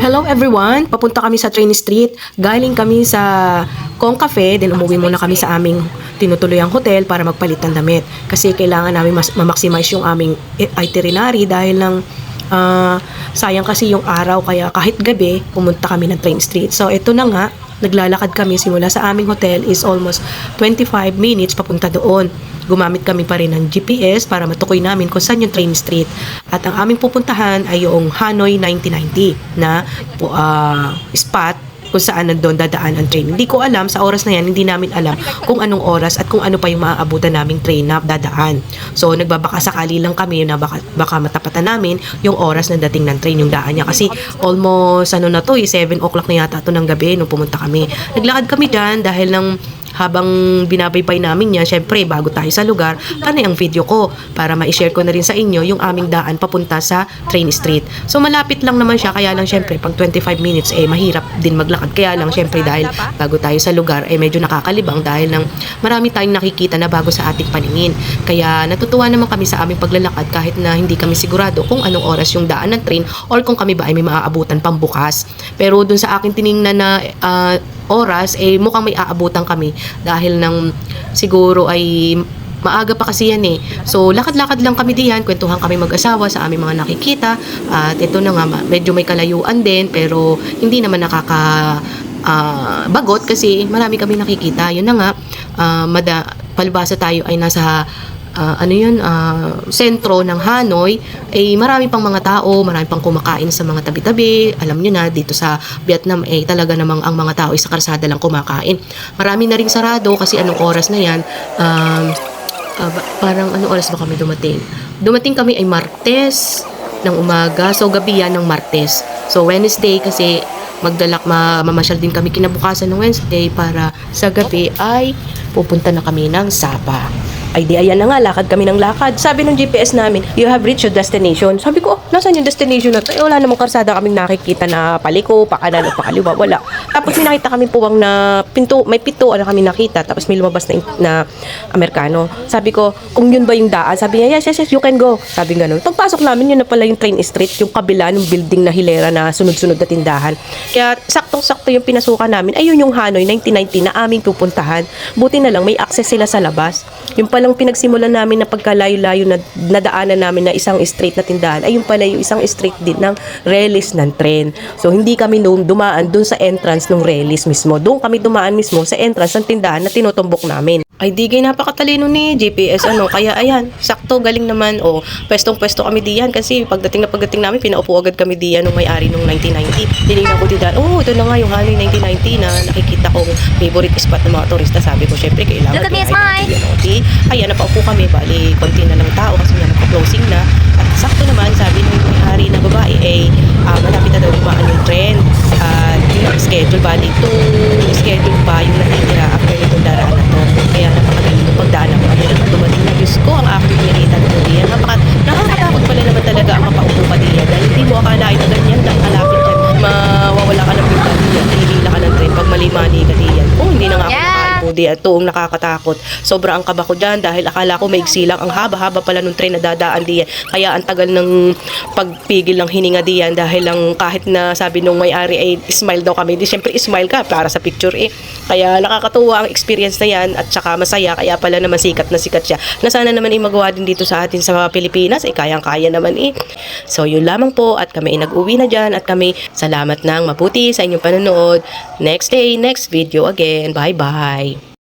Hello everyone! Papunta kami sa Train Street. Galing kami sa Kong Cafe, then umuwi muna kami sa aming tinutuluyang hotel para magpalit ng damit. Kasi kailangan namin ma-maximize yung aming itinerary dahil lang sayang kasi yung araw, kaya kahit gabi pumunta kami ng Train Street. So ito na nga, naglalakad kami simula sa aming hotel is almost 25 minutes papunta doon. Gumamit kami pa rin ng GPS para matukoy namin kung saan yung Train Street. At ang aming pupuntahan ay yung Hanoi 1990 na spot kung saan nandun dadaan ang train. Hindi ko alam, sa oras na yan, hindi namin alam kung anong oras at kung ano pa yung maaabutan naming train na dadaan. So, nagbabaka sakali lang kami na baka matapatan namin yung oras na dating ng train, yung daan niya. Kasi almost, 7 o'clock na yata ito ng gabi nung pumunta kami. Naglakad kami dyan dahil ng habang binabaybay namin yan, syempre bago tayo sa lugar, panay ang video ko para ma-share ko na rin sa inyo yung aming daan papunta sa Train Street. So malapit lang naman siya, kaya lang syempre pag 25 minutes mahirap din maglakad. Kaya lang syempre dahil bago tayo sa lugar medyo nakakalibang dahil ng marami tayong nakikita na bago sa ating paningin. Kaya natutuwa naman kami sa aming paglalakad kahit na hindi kami sigurado kung anong oras yung daan ng train or kung kami ba ay may maaabutan pambukas. Pero dun sa aking tiningnan na oras mukhang may aabutan kami dahil ng siguro ay maaga pa kasi yan So lakad-lakad lang kami diyan, kwentuhan kami mag-asawa sa aming mga nakikita at ito na nga medyo may kalayuan din pero hindi naman bagot kasi marami kami nakikita. Yun na nga, palibasa tayo ay nasa sentro ng Hanoi, marami pang mga tao, marami pang kumakain sa mga tabi-tabi. Alam nyo na, dito sa Vietnam talaga namang ang mga tao sa karsada lang kumakain. Marami na ring sarado kasi anong oras na yan, parang anong oras ba kami dumating? Dumating kami ay Martes ng umaga, so gabi yan ng Martes. So Wednesday kasi mamasyal din kami kinabukasan ng Wednesday para sa gabi ay pupunta na kami ng Sapa. Ay di ayan na nga, lakad kami ng lakad. Sabi ng GPS namin, you have reached your destination. Sabi ko, nasaan yung destination na to? Wala namang karsada kaming nakikita na paliko, pakanan o pakaliwa, wala. Tapos may nakita kami puwang na may pito kami nakita. Tapos may lumabas na Amerikano. Sabi ko, kung yun ba yung daan? Sabi niya, yes, you can go. Sabi nga nun. Pagpasok namin, yun na pala yung Train Street, yung kabila ng building na hilera na sunod-sunod na tindahan. Kaya saktong-sakto yung pinasukan namin. Ayun yung Hanoi 1990 na aming pupuntahan. Buti na lang, may access sila sa labas. Yung palang pinagsimulan namin na pagkalayo-layo na nadaanan namin na isang street na tindahan, ayun pala yung isang street din ng relis ng tren. So hindi kami dumaan dun sa entrance ng relis mismo. Doon kami dumaan mismo sa entrance ng tindahan na tinutumbok namin. Ay di kayo napakatalino ni GPS kaya ayan, sakto, galing naman. Pwestong-pwesto kami diyan kasi pagdating namin, pinaupo agad kami diyan nung may-ari nung 1990. Tinignan ko diyan, ito na nga yung Hanoi 1990 na nakikita kong favorite spot ng mga turista. Sabi ko, syempre kailangan. Look at me, smile! Ayan, napaupo kami, bali, konti na lang tao kasi nga nagpa-closing na. At sakto naman, sabi nung may-ari na babae, malapit na daw dumaan yung tren. Yung schedule, bali, schedule pa yung natitira after itong daraan na to. Kaya napakagaling ng pagdaan ako. Dumating na Diyos ko, ang aking pinakita ng diyan. Nakakatakot pala naman talaga ang mapaupo ka diyan. Dahil hindi mo akalain na ganyan lang kalapit yan. Mawawala ka ng bigla diyan. Hihila ka ng tren pag mali-mali ka diyan. Hindi na nga ako nakaipo diyan. Tuong nakakatakot. Sobra ang kaba ko dyan dahil akala ko maigsi lang. Ang haba-haba pala ng tren na dadaan diyan. Kaya ang tagal ng pagpigil ng hininga diyan dahil lang kahit na sabi nung may-ari smile daw kami. Di syempre smile ka para sa picture Kaya nakakatuwa ang experience na yan at saka masaya. Kaya pala naman sikat na sikat siya. Na sana naman magawa din dito sa atin sa Pilipinas. Kayang-kaya naman So yun lamang po at kami nag-uwi na dyan at kami salamat ng mabuti sa inyong panonood. Next day, next video again. Bye-bye.